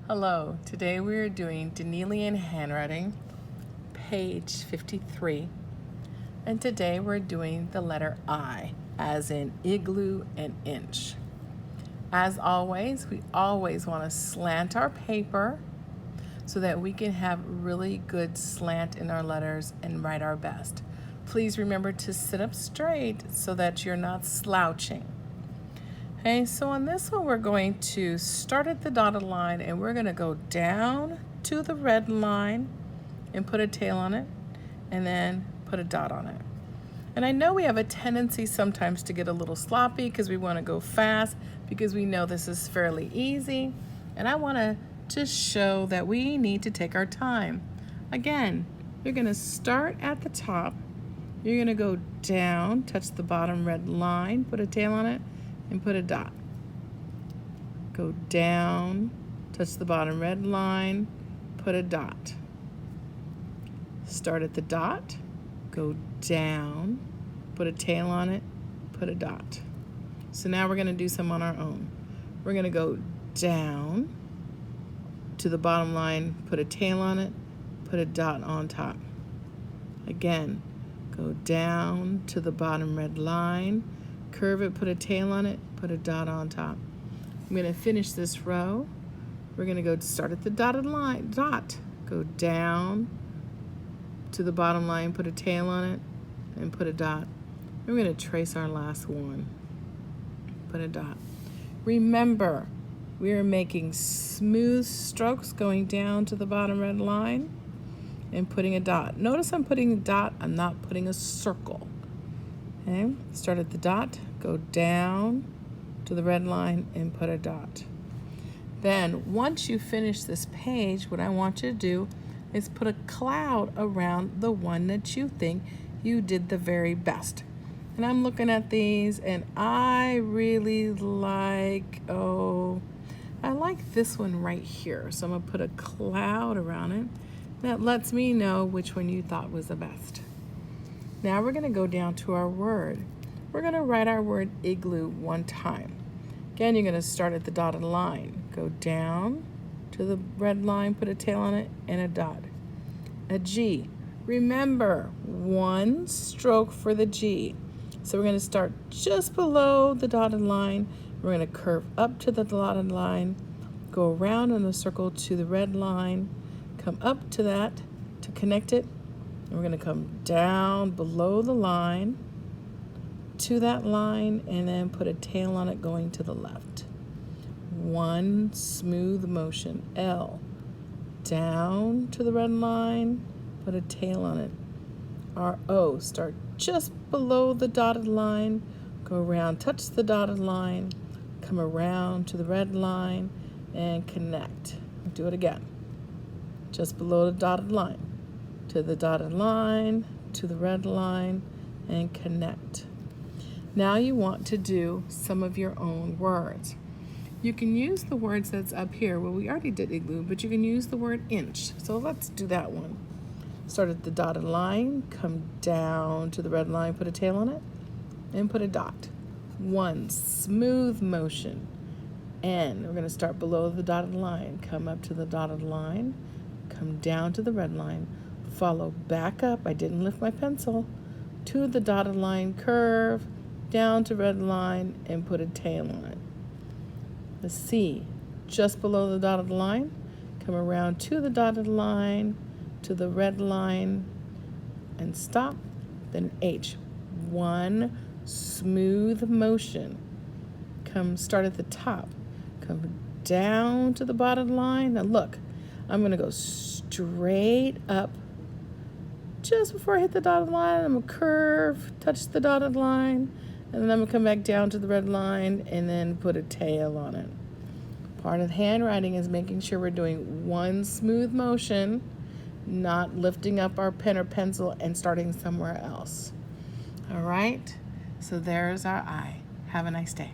Hello, today we are doing Danielian handwriting, page 53, and today we're doing the letter I, as in igloo and inch. As always, we always want to slant our paper so that we can have really good slant in our letters and write our best. Please remember to sit up straight so that you're not slouching. Okay, so on this one, we're going to start at the dotted line and we're going to go down to the red line and put a tail on it and then put a dot on it. And I know we have a tendency sometimes to get a little sloppy because we want to go fast because we know this is fairly easy. And I want to just show that we need to take our time. Again, you're going to start at the top. You're going to go down, touch the bottom red line, put a tail on it, and put a dot. Go down, touch the bottom red line, put a dot. Start at the dot, go down, put a tail on it, put a dot. So now we're going to do some on our own. We're going to go down to the bottom line, put a tail on it, put a dot on top. Again, go down to the bottom red line, curve it, put a tail on it, put a dot on top. I'm going to finish this row. We're going to go start at the dotted line, dot, go down to the bottom line, put a tail on it, and put a dot. We're going to trace our last one, put a dot. Remember, we are making smooth strokes going down to the bottom red line and putting a dot. Notice I'm putting a dot, I'm not putting a circle. Okay, start at the dot, go down to the red line and put a dot. Then once you finish this page, what I want you to do is put a cloud around the one that you think you did the very best. And I'm looking at these and I really like, I like this one right here. So I'm gonna put a cloud around it. That lets me know which one you thought was the best. Now we're going to go down to our word. We're going to write our word igloo one time. Again, you're going to start at the dotted line. Go down to the red line, put a tail on it, and a dot. A G. Remember, one stroke for the G. So we're going to start just below the dotted line. We're going to curve up to the dotted line, go around in a circle to the red line, come up to that to connect it. We're going to come down below the line to that line and then put a tail on it going to the left. One smooth motion, L. Down to the red line, put a tail on it. Our O, start just below the dotted line, go around, touch the dotted line, come around to the red line and connect. Do it again. Just below the dotted line. To the dotted line, to the red line, and connect. Now you want to do some of your own words. You can use the words that's up here. Well, we already did igloo, but you can use the word inch. So let's do that one. Start at the dotted line, come down to the red line, put a tail on it, and put a dot. One smooth motion. N, we're going to start below the dotted line, come up to the dotted line, come down to the red line, follow back up, I didn't lift my pencil, to the dotted line, curve, down to red line, and put a tail on it. The C, just below the dotted line, come around to the dotted line, to the red line, and stop. Then H, one smooth motion. Start at the top, come down to the bottom line. Now look, I'm gonna go straight up. Just before I hit the dotted line, I'm going to curve, touch the dotted line, and then I'm going to come back down to the red line and then put a tail on it. Part of handwriting is making sure we're doing one smooth motion, not lifting up our pen or pencil and starting somewhere else. All right, so there's our I. Have a nice day.